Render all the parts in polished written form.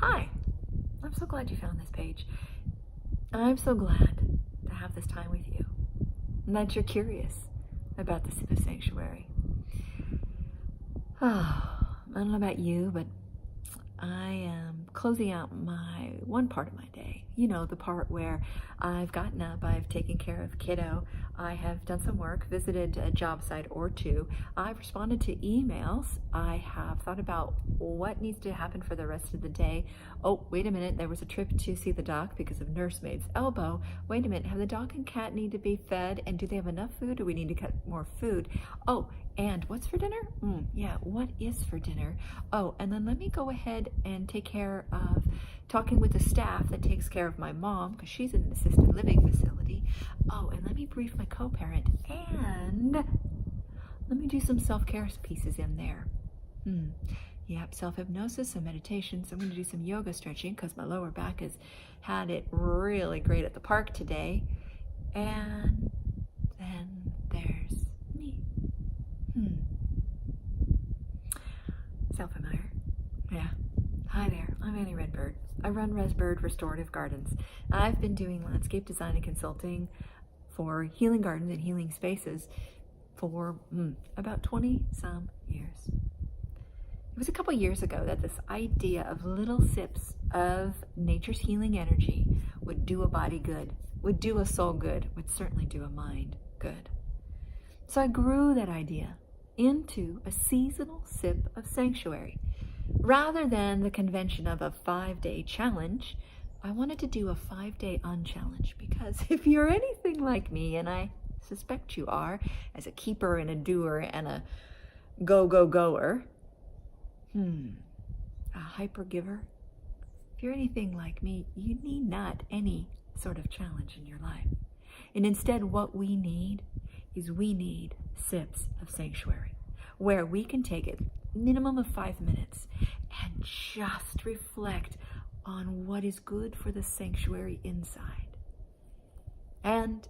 Hi, I'm so glad you found this page. I'm so glad to have this time with you and that you're curious about the Sip of Sanctuary. I don't know about you, but I am closing out one part of my day. You know, the part where I've gotten up, I've taken care of kiddo, I have done some work, visited a job site or two, I've responded to emails, I have thought about what needs to happen for the rest of the day. Oh, wait a minute, there was a trip to see the doc because of nursemaid's elbow. Wait a minute, have the dog and cat need to be fed, and do they have enough food? Do we need to cut more food? Oh, and what's for dinner? Yeah, what is for dinner? Oh, and then let me go ahead and take care of talking with the staff that takes care of my mom, because she's in an assisted living facility. Oh, and let me brief my co-parent, and let me do some self-care pieces in there. Yep, self-hypnosis and meditation. So I'm going to do some yoga stretching because my lower back has had it really great at the park today. And then there's me. Self-admire. Yeah. Hi there, I'm Annie Redbird. I run Redbird Restorative Gardens. I've been doing landscape design and consulting for healing gardens and healing spaces for about 20 some years. It was a couple years ago that this idea of little sips of nature's healing energy would do a body good, would do a soul good, would certainly do a mind good. So I grew that idea into a seasonal sip of sanctuary. Rather than the convention of a 5-day challenge, I wanted to do a 5-day unchallenge, because if you're anything like me, and I suspect you are, as a keeper and a doer and a goer, a hyper giver, if you're anything like me, you need not any sort of challenge in your life. And instead, what we need sips of sanctuary, where we can take it minimum of 5 minutes and just reflect on what is good for the sanctuary inside, and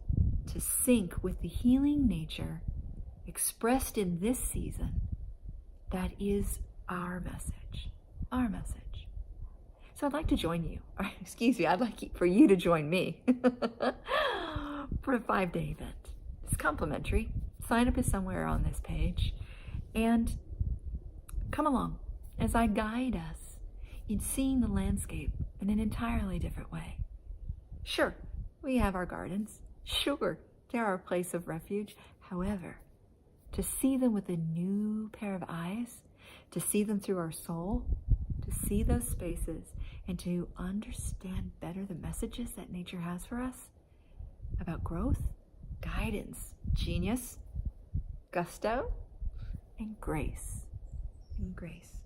to sync with the healing nature expressed in this season. That is our message. So I'd like to join you, or excuse me, I'd like for you to join me for a 5-day event. It's complimentary. Sign up is somewhere on this page, and come along as I guide us in seeing the landscape in an entirely different way. Sure, we have our gardens. Sure, they're our place of refuge. However, to see them with a new pair of eyes, to see them through our soul, to see those spaces, and to understand better the messages that nature has for us about growth, guidance, genius, gusto, and grace.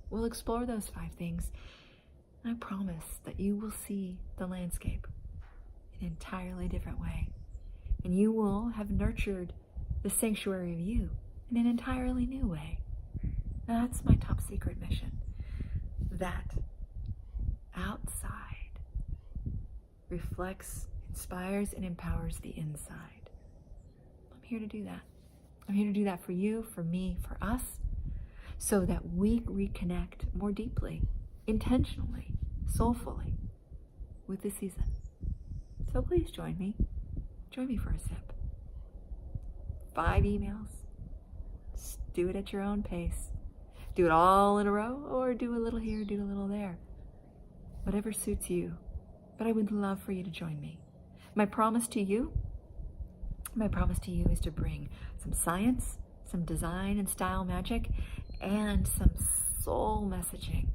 We'll explore those 5 things. I promise that you will see the landscape in an entirely different way. And you will have nurtured the sanctuary of you in an entirely new way. That's my top secret mission. That outside reflects, inspires, and empowers the inside. I'm here to do that. I'm here to do that for you, for me, for us, so that we reconnect more deeply, intentionally, soulfully with the season. So please join me. Join me for a sip. 5 emails. Just do it at your own pace. Do it all in a row, or do a little here, do a little there. Whatever suits you. But I would love for you to join me. My promise to you is to bring some science, some design and style magic, and some soul messaging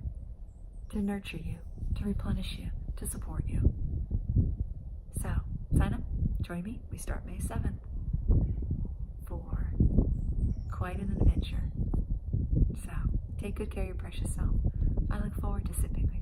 to nurture you, to replenish you, to support you. So, sign up, join me. We start May 7th for quite an adventure. So, take good care of your precious self. I look forward to sipping with you.